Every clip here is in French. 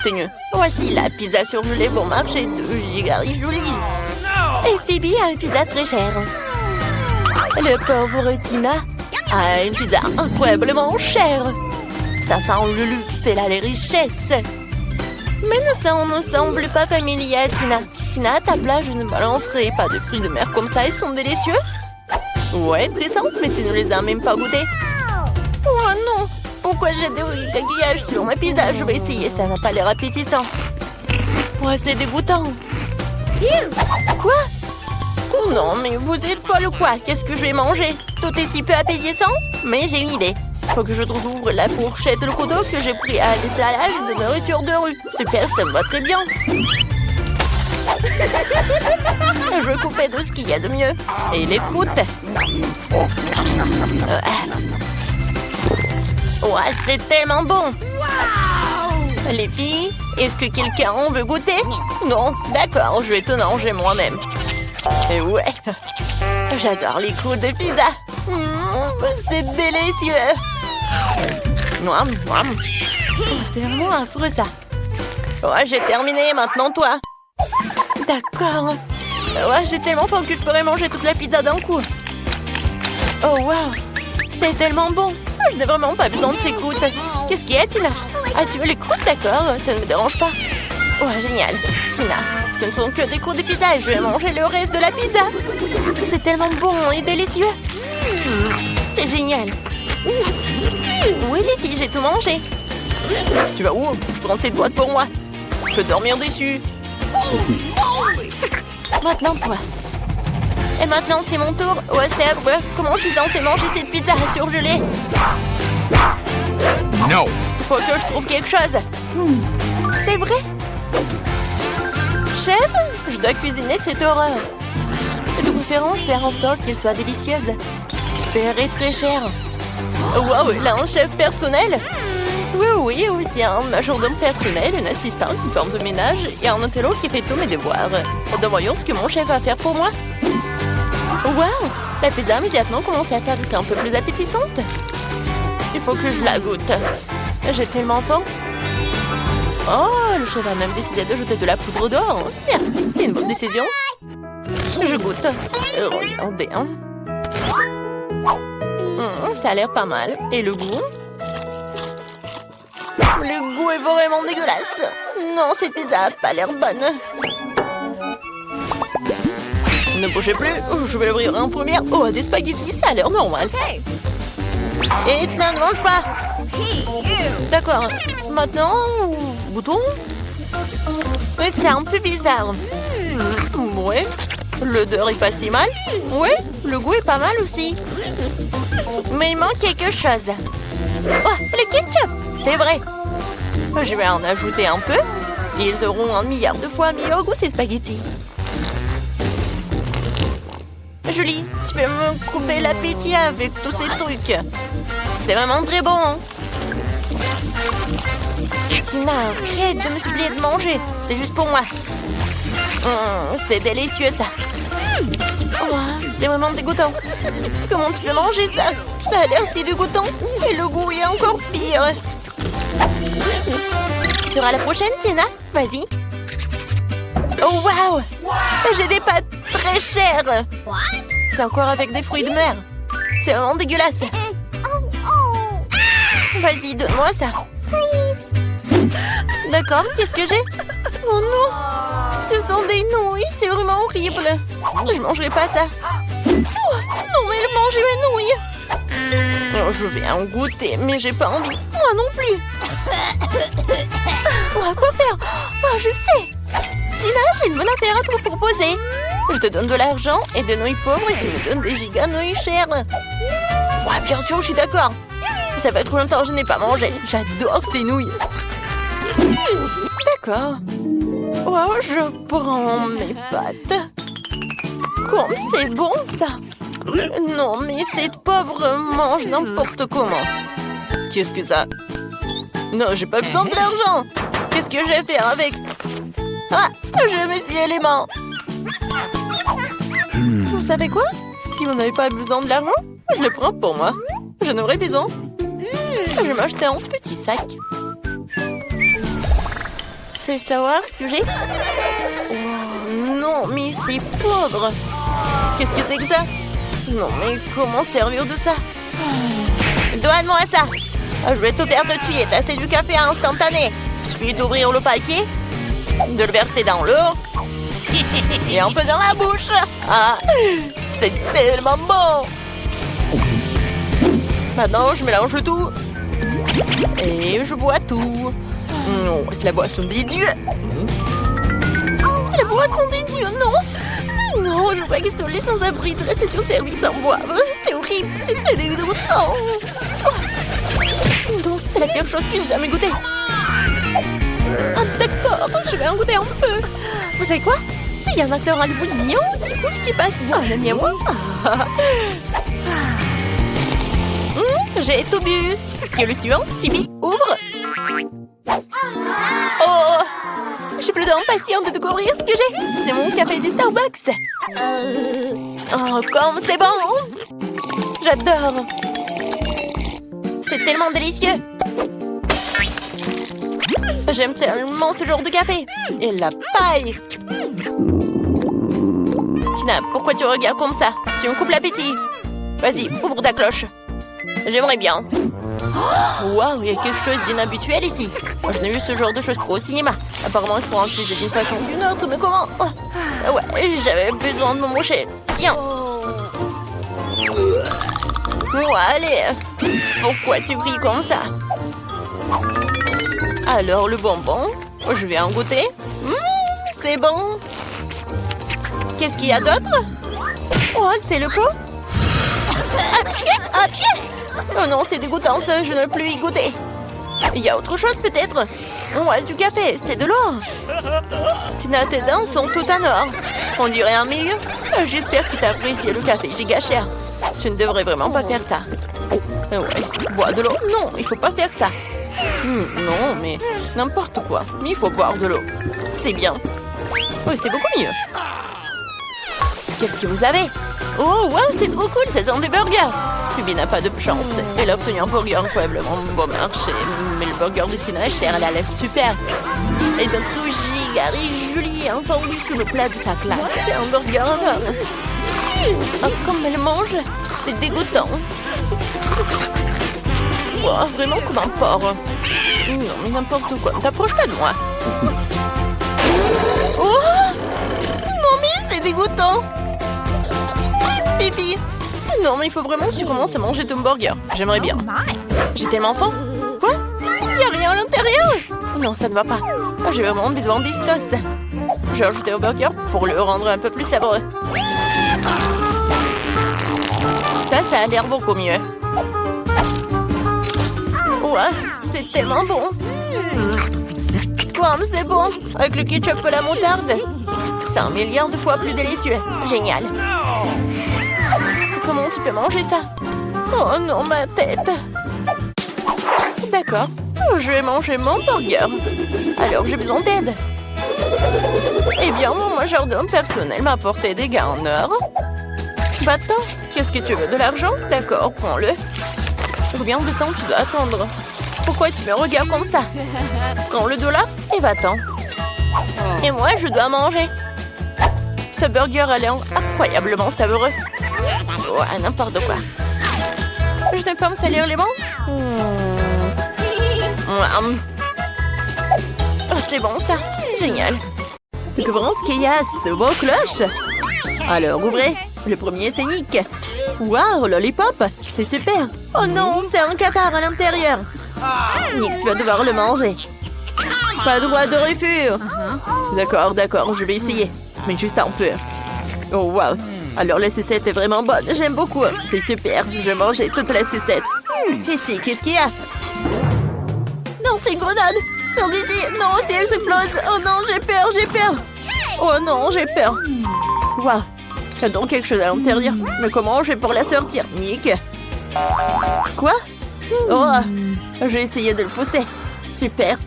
obtenu. Voici la pizza surgelée bon marché de Gigari Jolie. Et Phoebe a une pizza très chère. Le pauvre Tina a une pizza incroyablement chère. Ça sent le luxe et là les richesses. Mais ça ne semble pas familier à Tina. Tina, à ta place, je ne balancerai pas de fruits de mer comme ça, ils sont délicieux. Ouais, très simple, mais tu ne les as même pas goûtés. Oh non, pourquoi j'ai des coquillages sur ma pizza? Je vais essayer, ça n'a pas l'air appétissant. Ouais, c'est dégoûtant. Quoi? Non, mais vous êtes folle ou quoi? Qu'est-ce que je vais manger? Tout est si peu appétissant? Mais j'ai une idée. Faut que je trouve la fourchette le couteau que j'ai pris à l'étalage de nourriture de rue. Super, ça me va très bien. Je vais couper de ce qu'il y a de mieux. Et les croûtes. Ouais, c'est tellement bon. Les filles, est-ce que quelqu'un en veut goûter? Non, d'accord, je vais te manger moi-même. Et ouais, j'adore les croûtes de pizza. C'est délicieux. C'est vraiment affreux ça. Ouais, j'ai terminé, maintenant toi. D'accord. Ouais, j'ai tellement faim que je pourrais manger toute la pizza d'un coup. Oh wow, c'est tellement bon. Je n'ai vraiment pas besoin de ces croûtes. Qu'est-ce qu'il y a, Tina? Ah, tu veux les croûtes? D'accord, ça ne me dérange pas. Ouais, génial. Tina, ce ne sont que des croûtes de pizza et je vais manger le reste de la pizza. C'est tellement bon et délicieux. C'est génial. Oui, les filles, j'ai tout mangé. Tu vas où? Je prends cette boîte pour moi. Je peux dormir dessus. Maintenant, toi. Et maintenant, c'est mon tour. Ouais, c'est affreux. Comment je suis censée manger cette pizza surgelée? Non. Faut que je trouve quelque chose. C'est vrai? Chef, je dois cuisiner cette horreur. De préférence, faire en sorte qu'elle soit délicieuse. Paierai très cher. Waouh, il a un chef personnel? Oui, aussi un majordome personnel, une assistante, une femme de ménage et un intello qui fait tous mes devoirs. Voyons ce que mon chef va faire pour moi. Waouh, la pizza immédiatement commence à être un peu plus appétissante. Il faut que je la goûte. J'ai tellement faim. Oh, le chef a même décidé de jeter de la poudre d'or. Merci, c'est une bonne décision. Je goûte. Regardez. Ça a l'air pas mal. Et le goût? Le goût est vraiment dégueulasse. Non, cette pizza a pas l'air bonne. Ne bougez plus, je vais l'ouvrir en première. Oh, des spaghettis, ça a l'air normal. Et Tina, ne mange pas. D'accord, maintenant, goûtons. Oui, c'est un peu bizarre. Ouais, l'odeur est pas si mal. Ouais, le goût est pas mal aussi. Mais il manque quelque chose. Oh, le ketchup, c'est vrai. Je vais en ajouter un peu. Et ils auront 1 milliard de fois meilleur goût ces spaghettis. Julie, tu peux me couper l'appétit avec tous ces trucs. C'est vraiment très bon. Hein? Tina, arrête de me supplier de manger. C'est juste pour moi. C'est délicieux ça. Oh, c'est vraiment dégoûtant. Comment tu peux manger ça? Ça a l'air si dégoûtant. Et le goût est encore pire. Tu seras la prochaine, Tina? Vas-y. Oh, waouh! J'ai des pâtes très chères. C'est encore avec des fruits de mer. C'est vraiment dégueulasse. Vas-y, donne-moi ça. D'accord, qu'est-ce que j'ai? Oh non! Ce sont des nouilles, c'est vraiment horrible. Je mangerai pas ça. Oh, non, mais elle mange mes nouilles. Oh, je vais en goûter, mais j'ai pas envie. Moi non plus. Oh, quoi faire? Oh, je sais. Tina, j'ai une bonne affaire à te proposer. Je te donne de l'argent et des nouilles pauvres et tu me donnes des giga nouilles chères. Ouais, bien sûr, je suis d'accord. Ça fait trop longtemps que je n'ai pas mangé. J'adore ces nouilles. D'accord. Oh, je prends mes pâtes. Comme c'est bon, ça. Non, mais cette pauvre mange n'importe comment. Qu'est-ce que ça? Non, j'ai pas besoin de l'argent. Qu'est-ce que je vais faire avec? Ah, je me suis les mains. Vous savez quoi? Si vous n'avez pas besoin de l'argent, je le prends pour moi. J'en aurais besoin. Je vais m'acheter un petit sac. fais savoir ce que j'ai? Oh, non, mais c'est pauvre. Qu'est-ce que c'est que ça? Non, mais comment servir de ça? Donne-moi ça. Je vais te faire de tuer. T'as du café instantané. Il suffit d'ouvrir le paquet, de le verser dans l'eau et un peu dans la bouche. Ah, c'est tellement bon. Maintenant, je mélange tout et je bois tout. Non, c'est la boisson des dieux. C'est la boisson des dieux, non. Non, je vois qu'ils sont les sans-abri de rester sur terre, ils s'en boivent. C'est horrible, c'est dégoûtant. Non, c'est la pire chose que j'ai jamais goûtée. Ah, d'accord, je vais en goûter un peu. Vous savez quoi? Il y a un acteur hollywoodien qui passe. Ah, l'ami à moi. J'ai tout bu. Qui est le suivant? Phoebe, ouvre. Oh, j'ai plus d'impatience de découvrir ce que j'ai. C'est mon café du Starbucks. Oh, comme c'est bon. J'adore. C'est tellement délicieux. J'aime tellement ce genre de café. Et la paille. Tina, pourquoi tu regardes comme ça? Tu me coupes l'appétit. Vas-y, ouvre ta cloche. J'aimerais bien. Waouh, il y a quelque chose d'inhabituel ici. Je n'ai vu ce genre de choses qu'au cinéma. Apparemment, je pourrais en utiliser d'une façon ou d'une autre, mais comment? Ouais, j'avais besoin de me moucher. Tiens. Bon, allez. Pourquoi tu cries comme ça? Alors, le bonbon, je vais en goûter. C'est bon. Qu'est-ce qu'il y a d'autre? Oh, c'est le pot. À pied. Oh non, c'est dégoûtant ça, je ne veux plus y goûter. Il y a autre chose peut-être? Ouais, du café, c'est de l'or. Tina, tes dents sont toutes en or. On dirait un milieu. J'espère que tu as apprécié le café giga cher. Tu ne devrais vraiment pas faire ça. Ouais, bois de l'eau. Non, il faut pas faire ça. Non, mais n'importe quoi. Mais il faut boire de l'eau. C'est bien. Oui, c'est beaucoup mieux. Qu'est-ce que vous avez? Oh, wow, c'est trop cool, ça sent des burgers. Phoebe n'a pas de chance. Elle a obtenu un burger incroyablement bon marché. Mais le burger de Tina est cher, elle a l'air super. Et donc, tout giga et Julie a entendu sous le plat de sa classe. C'est un burger énorme. Oh, comme elle mange, c'est dégoûtant. Oh, vraiment comme un porc. Non, mais n'importe quoi, ne t'approche pas de moi. Oh, non, mais c'est dégoûtant. Pipi. Non, mais il faut vraiment que tu commences à manger ton burger. J'aimerais bien. J'ai tellement faim. Quoi? Il n'y a rien à l'intérieur? Non, ça ne va pas. Oh, j'ai vraiment besoin de sauce. Je vais ajouter au burger pour le rendre un peu plus savoureux. Ça a l'air beaucoup mieux. Ouais, c'est tellement bon. Comme c'est bon. Avec le ketchup et la moutarde. C'est 1 milliard de fois plus délicieux. Génial. Comment tu peux manger ça? Oh non, ma tête. D'accord, je vais manger mon burger. Alors j'ai besoin d'aide. Eh bien, mon majordome personnel m'a apporté des gants en or. Va-t'en. Qu'est-ce que tu veux? De l'argent? D'accord, prends-le. Combien de temps tu dois attendre? Pourquoi tu me regardes comme ça? Prends le dollar et va-t'en. Et moi, je dois manger. Ce burger a l'air incroyablement savoureux. Ouais, n'importe quoi. Je ne peux pas me salir les mains? Oh, c'est bon ça. Génial. Tu comprends ce qu'il y a ce beau cloche? Alors, ouvrez. Le premier, c'est Nick. Waouh, lollipop. C'est super. Oh non, c'est un cathare à l'intérieur. Nick, tu vas devoir le manger. Pas droit de refus. D'accord, je vais essayer. Mais juste un peu. Oh, waouh. Alors, la sucette est vraiment bonne. J'aime beaucoup. C'est super. Je vais manger toute la sucette. Ici, qu'est-ce qu'il y a? Non, c'est une grenade. Sors d'ici. Non, si elle s'explose. Oh non, j'ai peur. Oh non, j'ai peur. Waouh. Il y a donc quelque chose à l'intérieur. Mais comment je vais pour la sortir? Nick. Quoi? Oh, j'ai essayé de le pousser. Super.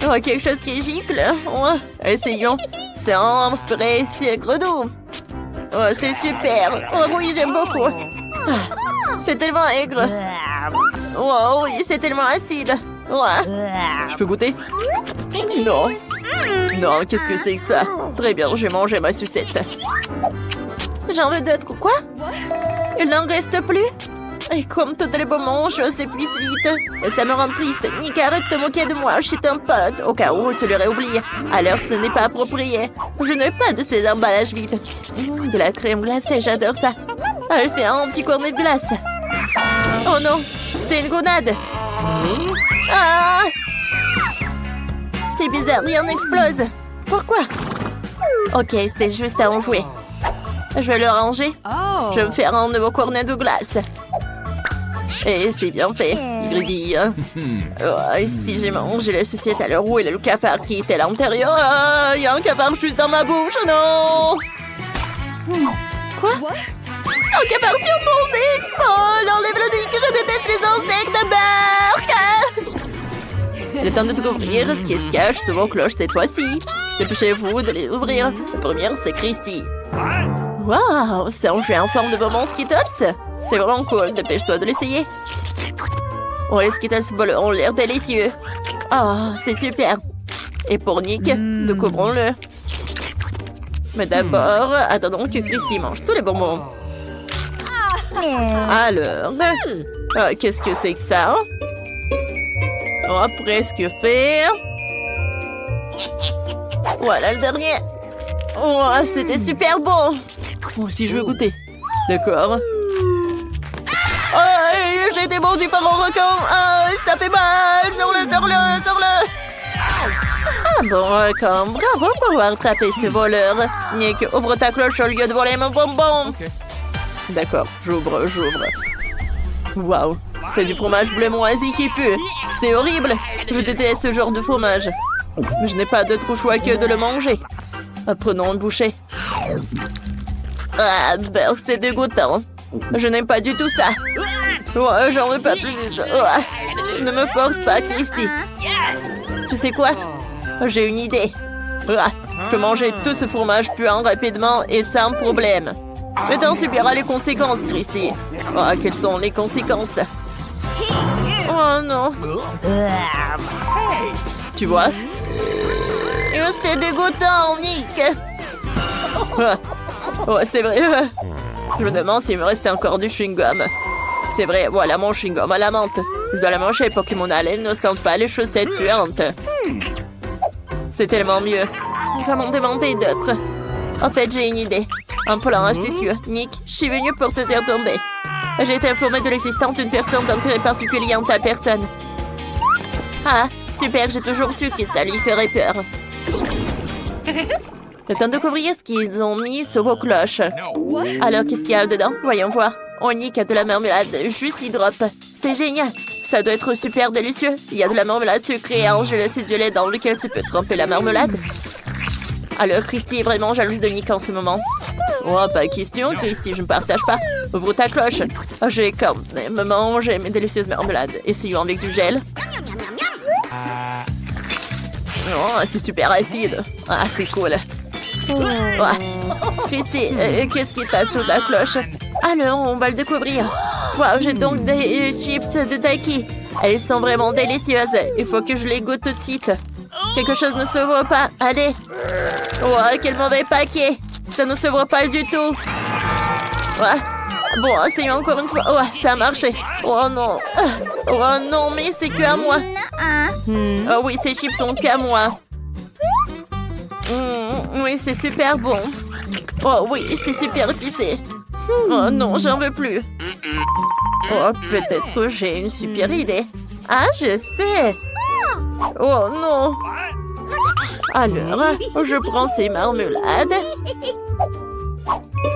Oh, quelque chose qui gicle. Oh, essayons. C'est un spray sucre doux. Oh, c'est super. Oh oui, j'aime beaucoup. Ah, c'est tellement aigre. Oh oui, c'est tellement acide. Ouais. Je peux goûter? Non. Non, qu'est-ce que c'est que ça? Très bien, j'ai mangé ma sucette. J'en veux d'autres. Quoi? Il n'en reste plus? Et comme tous les moments, je s'épuise vite. Et ça me rend triste. Nick, arrête de te moquer de moi, je suis ton pote. Au cas où tu l'aurais oublié. Alors ce n'est pas approprié. Je n'ai pas de ces emballages vides. De la crème glacée, j'adore ça. Elle fait un petit cornet de glace. Oh non, c'est une grenade. Ah! C'est bizarre, rien n'explose. Pourquoi? Ok, c'est juste à en jouer. Je vais le ranger. Je vais me faire un nouveau cornet de glace. Et c'est bien fait. Il grésille. Et si j'ai mangé la sucette à l'heure où il y a le cafard qui était à l'intérieur. Il y a un cafard juste dans ma bouche, non! Quoi? Un cafard sur mon nez! Oh, enlève le nez, que je déteste les insectes, barque! Il est temps de découvrir ce qui se cache sous vos cloches cette fois-ci. Dépêchez-vous de les ouvrir. La première, c'est Christy. Waouh, c'est un jeu en forme de bonbons Skittles. C'est vraiment cool, dépêche-toi de l'essayer. Oh, les Skittles Ball ont l'air délicieux. Oh, c'est super. Et pour Nick, découvrons-le. Mais d'abord, attendons que Christy mange tous les bonbons. Alors, qu'est-ce que c'est que ça? Oh, presque fait. Voilà le dernier. Oh, c'était super bon. Moi aussi, je veux goûter. D'accord. Oh, j'ai été mordu par un requin. Oh, ça fait mal. Sors-le, sors-le, sors-le. Ah bon, requin. Bravo pour avoir attrapé ce voleur. Nick, ouvre ta cloche au lieu de voler mon bonbon. D'accord, j'ouvre. Waouh, c'est du fromage bleu moisi qui pue. C'est horrible. Je déteste ce genre de fromage. Mais je n'ai pas d'autre choix que de le manger. Prenons une bouchée. Ah, ben, c'est dégoûtant. Je n'aime pas du tout ça. Ouais, j'en veux pas plus. Ouais. Ne me force pas, Christy. Tu sais quoi? J'ai une idée. Je peux manger tout ce fromage puant rapidement et sans problème. Mais t'en subiras les conséquences, Christy. Quelles sont les conséquences? Oh non. Tu vois? C'est dégoûtant, Nick. C'est vrai. Je me demande s'il me restait encore du chewing-gum. C'est vrai, voilà mon chewing-gum à la menthe. Je dois la manger pour que mon haleine ne sente pas les chaussettes puantes. C'est tellement mieux. Il va m'en demander d'autres. En fait, j'ai une idée. Un plan astucieux. Nick, je suis venue pour te faire tomber. J'ai été informée de l'existence d'une personne d'intérêt particulier en ta personne. Ah, super, j'ai toujours su que ça lui ferait peur. Le temps de découvrir ce qu'ils ont mis sur vos cloches. Alors, qu'est-ce qu'il y a dedans? Voyons voir. On nique de la marmelade, juste y drop. C'est génial. Ça doit être super délicieux. Il y a de la marmelade sucrée et un gelé acidulé dans lequel tu peux tremper la marmelade. Alors, Christy est vraiment jalouse de Nick en ce moment. Oh, pas question, Christy, je ne partage pas. Ouvre ta cloche. J'ai quand même mangé mes délicieuses marmelades. Essayons avec du gel. Oh, c'est super acide. Ah, c'est cool. Christy, qu'est-ce qui passe sous la cloche? Alors, on va le découvrir. Wow, j'ai donc des chips de Taki. Elles sont vraiment délicieuses. Il faut que je les goûte tout de suite. Quelque chose ne s'ouvre pas. Allez. Oh, quel mauvais paquet. Ça ne s'ouvre pas du tout. Bon, essayons encore une fois. Oh, ça a marché. Oh non. Oh non, mais c'est que à moi. Oh oui, ces chips sont qu'à moi. Oui, c'est super bon. Oh oui, c'est super épicé. Oh non, j'en veux plus. Oh, peut-être que j'ai une super idée. Ah, je sais. Oh non. Alors, je prends ces marmelades.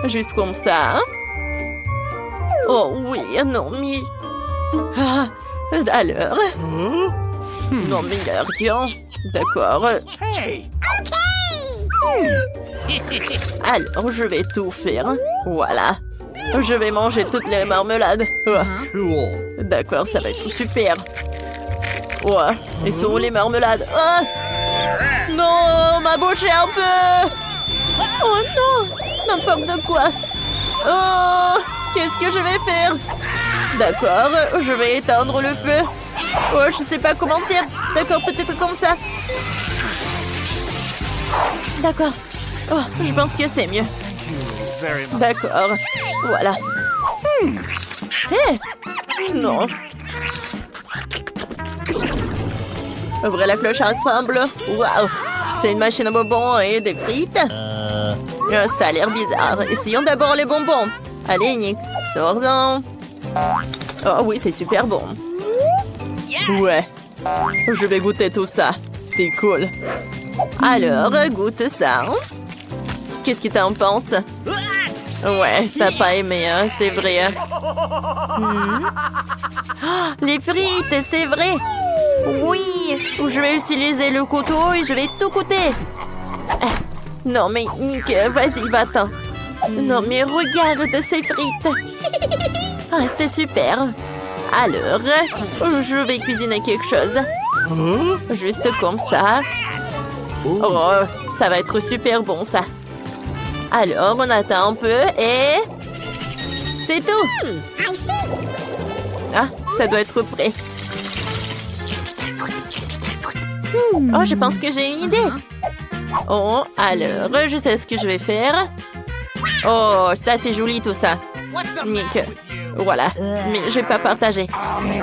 Juste comme ça. Oh oui, non, mais... Ah, alors... Non, mais rien. D'accord. Alors, je vais tout faire. Voilà. Je vais manger toutes les marmelades. D'accord, ça va être super. Et sont où les marmelades? Non, ma bouche est un peu... Oh non, n'importe quoi. Oh, qu'est-ce que je vais faire? D'accord, je vais éteindre le feu. Oh, je sais pas comment faire. D'accord, peut-être comme ça. D'accord. Oh, je pense que c'est mieux. D'accord. Voilà. Hé! Non. Ouvrez la cloche ensemble. Waouh! C'est une machine à bonbons et des frites. Ça a l'air bizarre. Essayons d'abord les bonbons. Allez, Nick, sors-en. Oh oui, c'est super bon. Ouais. Je vais goûter tout ça. C'est cool. Alors, goûte ça. Qu'est-ce que t'en penses? Ouais, t'as pas aimé, hein, c'est vrai. Oh, les frites, c'est vrai. Oui, je vais utiliser le couteau et je vais tout goûter. Non, mais Nick, vas-y, va-t'en. Non, mais regarde ces frites. Ah, c'était super. Alors, je vais cuisiner quelque chose. Juste comme ça. Oh, ça va être super bon, ça. Alors, on attend un peu et... C'est tout. Ah, ça doit être prêt. Oh, je pense que j'ai une idée. Oh, alors, je sais ce que je vais faire. Oh, ça, c'est joli, tout ça. Nick, voilà. Mais je vais pas partager.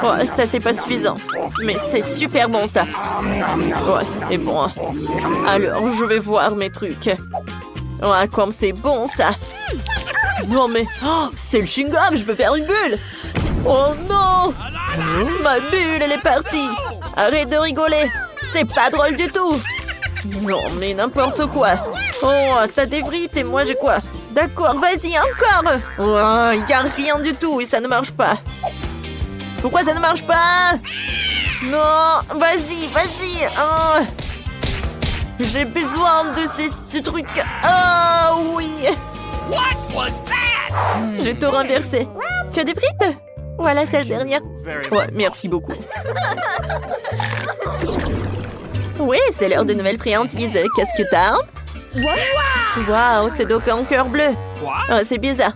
Oh, ça, c'est pas suffisant. Mais c'est super bon, ça. Ouais, et bon. Alors, je vais voir mes trucs. Ouais, comme c'est bon, ça. Non, mais... Oh, c'est le chewing-gum, je peux faire une bulle. Oh, non. Ma bulle, elle est partie. Arrête de rigoler. C'est pas drôle du tout. Non, mais n'importe quoi. Oh, t'as des frites et moi j'ai quoi? D'accord, vas-y, encore. Oh, il n'y a rien du tout et ça ne marche pas. Pourquoi ça ne marche pas? Non, vas-y, vas-y. Oh. J'ai besoin de ces trucs. Oh, oui. J'ai tout renversé. Tu as des frites? Voilà, c'est la dernière. Ouais, merci beaucoup. Oui, c'est l'heure de nouvelles friandises. Qu'est-ce que t'as? Waouh, c'est donc un cœur bleu. Ah, c'est bizarre.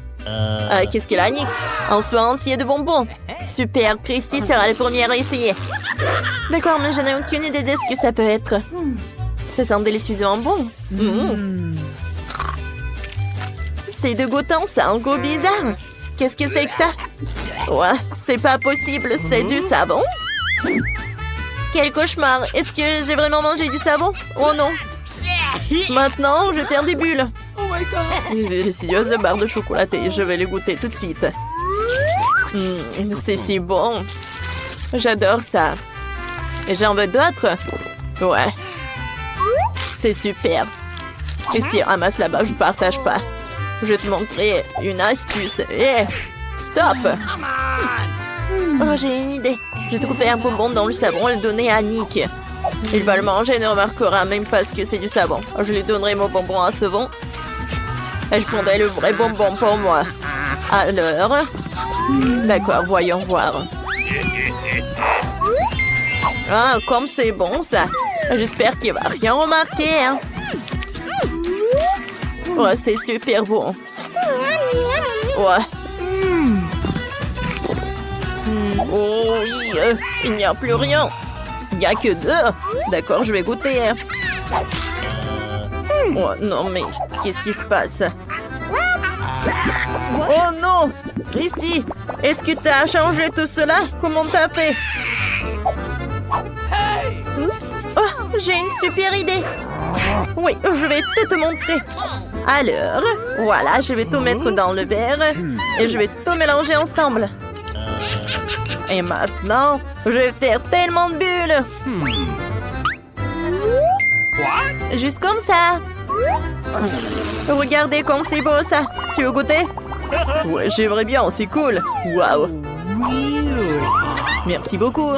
Qu'est-ce qu'il a, Nick? Un soin entier de bonbons. Super, Christy sera la première à essayer. D'accord, mais je n'ai aucune idée de ce que ça peut être. Ça sent délicieusement bon. C'est dégoûtant, ça, un goût bizarre. Qu'est-ce que c'est que ça? Ouais, c'est pas possible, c'est du savon. Quel cauchemar! Est-ce que j'ai vraiment mangé du savon? Oh non! Maintenant, je vais faire des bulles. Une délicieuse barre de chocolatée. Je vais les goûter tout de suite. C'est si bon. J'adore ça. Et j'en veux d'autres? Ouais. C'est super. Christy, ramasse là-bas, je partage pas. Je vais te montrer une astuce. Hé! Stop! Oh, j'ai une idée. Je vais te couper un bonbon dans le savon et le donner à Nick. Il va le manger et ne remarquera même pas ce que c'est du savon. Je lui donnerai mon bonbon à savon. Et je prendrai le vrai bonbon pour moi. Alors... D'accord, voyons voir. Ah, comme c'est bon, ça. J'espère qu'il va rien remarquer, hein. Ouais, c'est super bon. Ouais. Oh oui, il n'y a plus rien. Il n'y a que deux. D'accord, je vais goûter. Oh non, mais qu'est-ce qui se passe? Oh non! Christy, est-ce que tu as changé tout cela? Comment t'as fait? Oh, j'ai une super idée. Oui, je vais tout te montrer. Alors, voilà, je vais tout mettre dans le verre et je vais tout mélanger ensemble. Et maintenant, je vais faire tellement de bulles. Juste comme ça. Regardez comme c'est beau ça. Tu veux goûter? Ouais, j'aimerais bien, c'est cool. Waouh. Merci beaucoup.